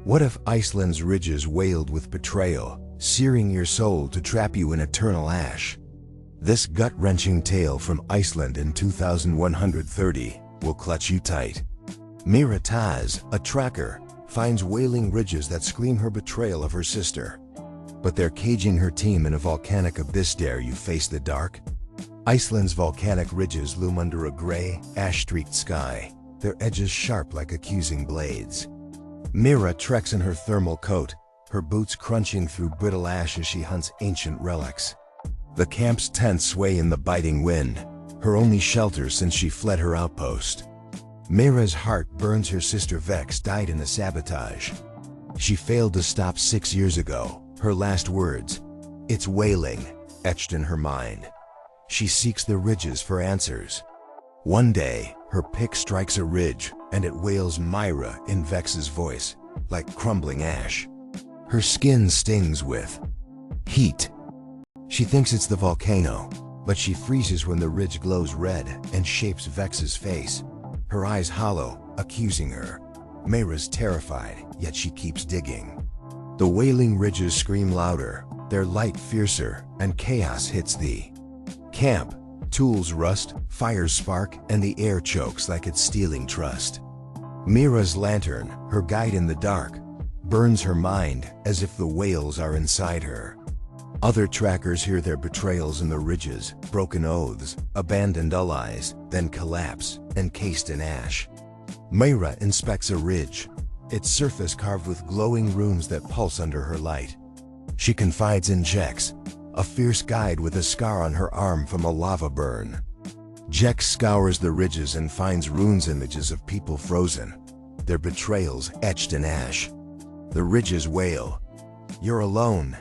What if Iceland's ridges wailed with betrayal, searing your soul to trap you in eternal ash? This gut-wrenching tale from Iceland in 2130 will clutch you tight. Myra Taz, a tracker, finds wailing ridges that scream her betrayal of her sister. But they're caging her team in a volcanic abyss. Dare you face the dark? Iceland's volcanic ridges loom under a gray, ash-streaked sky, their edges sharp like accusing blades. Myra treks in her thermal coat, her boots crunching through brittle ash as she hunts ancient relics. The camp's tents sway in the biting wind, her only shelter since she fled her outpost. Myra's heart burns. Her sister Vex died in a sabotage. She failed to stop 6 years ago. Her last words, "It's wailing," etched in her mind. She seeks the ridges for answers. One day, her pick strikes a ridge, and it wails Myra in Vex's voice, like crumbling ash. Her skin stings with heat. She thinks it's the volcano, but she freezes when the ridge glows red and shapes Vex's face, her eyes hollow, accusing her. Myra's terrified, yet she keeps digging. The wailing ridges scream louder, their light fiercer, and chaos hits the camp. Tools rust, fires spark, and the air chokes like it's stealing trust. Myra's lantern, her guide in the dark, burns her mind as if the wails are inside her. Other trackers hear their betrayals in the ridges, broken oaths, abandoned allies, then collapse, encased in ash. Myra inspects a ridge, its surface carved with glowing runes that pulse under her light. She confides in Jex, a fierce guide with a scar on her arm from a lava burn. Jex scours the ridges and finds runes, images of people frozen, their betrayals etched in ash. The ridges wail, "You're alone,"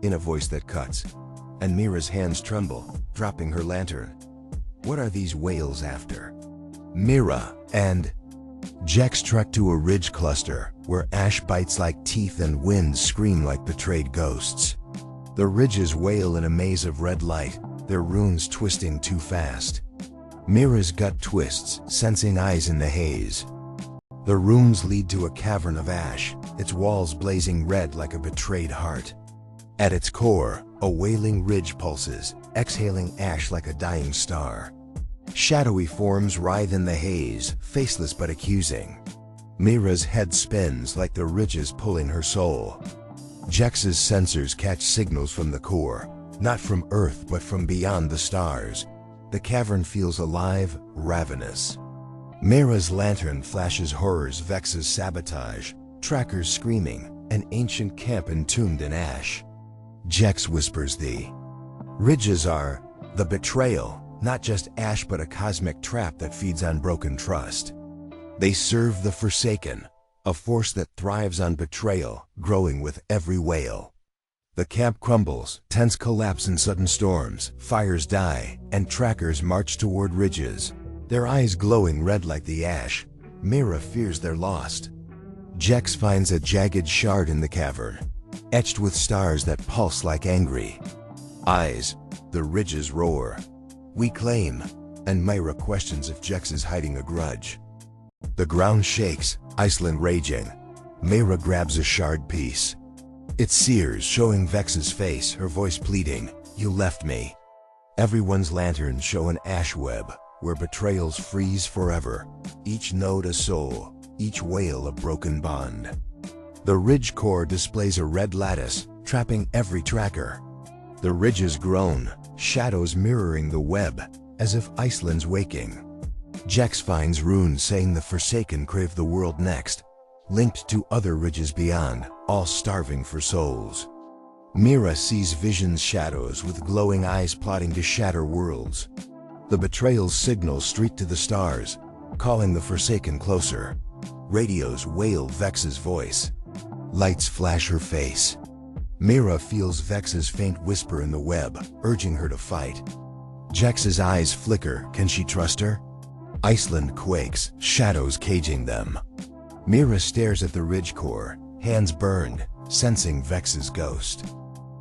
in a voice that cuts, and Myra's hands tremble, dropping her lantern. What are these wails after? Myra and Jex trek to a ridge cluster, where ash bites like teeth and winds scream like betrayed ghosts. The ridges wail in a maze of red light, their runes twisting too fast. Myra's gut twists, sensing eyes in the haze. The runes lead to a cavern of ash, its walls blazing red like a betrayed heart. At its core, a wailing ridge pulses, exhaling ash like a dying star. Shadowy forms writhe in the haze, faceless but accusing. Myra's head spins like the ridges pulling her soul. Jex's sensors catch signals from the core, not from Earth but from beyond the stars. The cavern feels alive, ravenous. Myra's lantern flashes horrors, Vex's sabotage, trackers screaming, an ancient camp entombed in ash. Jex whispers the ridges are the betrayal, not just ash but a cosmic trap that feeds on broken trust. They serve the Forsaken, a force that thrives on betrayal, growing with every wail. The camp crumbles, tents collapse in sudden storms, fires die, and trackers march toward ridges, their eyes glowing red like the ash. Myra fears they're lost. Jex finds a jagged shard in the cavern, etched with stars that pulse like angry eyes. The ridges roar, "We claim," and Myra questions if Jex is hiding a grudge. The ground shakes, Iceland raging. Myra grabs a shard piece. It sears, showing Vex's face, her voice pleading, "You left me." Everyone's lanterns show an ash web, where betrayals freeze forever, each node a soul, each wail a broken bond. The ridge core displays a red lattice, trapping every tracker. The ridges groan, shadows mirroring the web, as if Iceland's waking. Jex finds runes saying the Forsaken crave the world next, linked to other ridges beyond, all starving for souls. Myra sees visions, shadows with glowing eyes plotting to shatter worlds. The betrayal's signals streak to the stars, calling the Forsaken closer. Radios wail Vex's voice. Lights flash her face. Myra feels Vex's faint whisper in the web, urging her to fight. Jex's eyes flicker. Can she trust her? Iceland quakes, shadows caging them. Myra stares at the ridge core, hands burned, sensing Vex's ghost.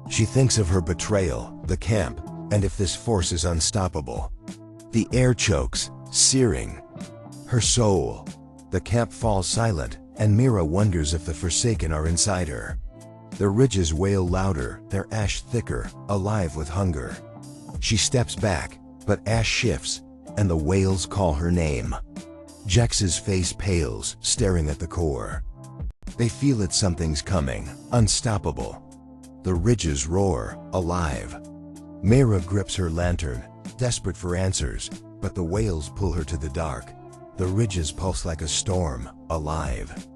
She thinks of her betrayal, the camp, and if this force is unstoppable. The air chokes, searing her soul. The camp falls silent, and Myra wonders if the Forsaken are inside her. The ridges wail louder, their ash thicker, alive with hunger. She steps back, but ash shifts, and the wails call her name. Jex's face pales, staring at the core. They feel that something's coming, unstoppable. The ridges roar, alive. Myra grips her lantern, desperate for answers, but the wails pull her to the dark. The ridges pulse like a storm, alive.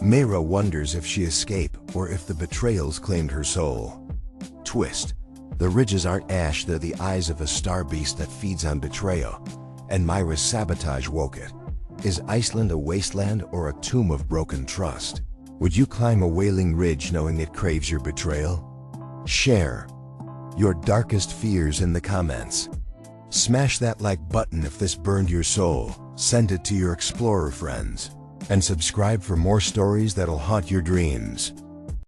Myra wonders if she escaped or if the betrayals claimed her soul. Twist. The ridges aren't ash, they're the eyes of a star beast that feeds on betrayal, and Myra's sabotage woke it. Is Iceland a wasteland or a tomb of broken trust? Would you climb a Wailing ridge knowing it craves your betrayal? Share your darkest fears in the comments. Smash that like button if this burned your soul, send it to your explorer friends, and subscribe for more stories that'll haunt your dreams.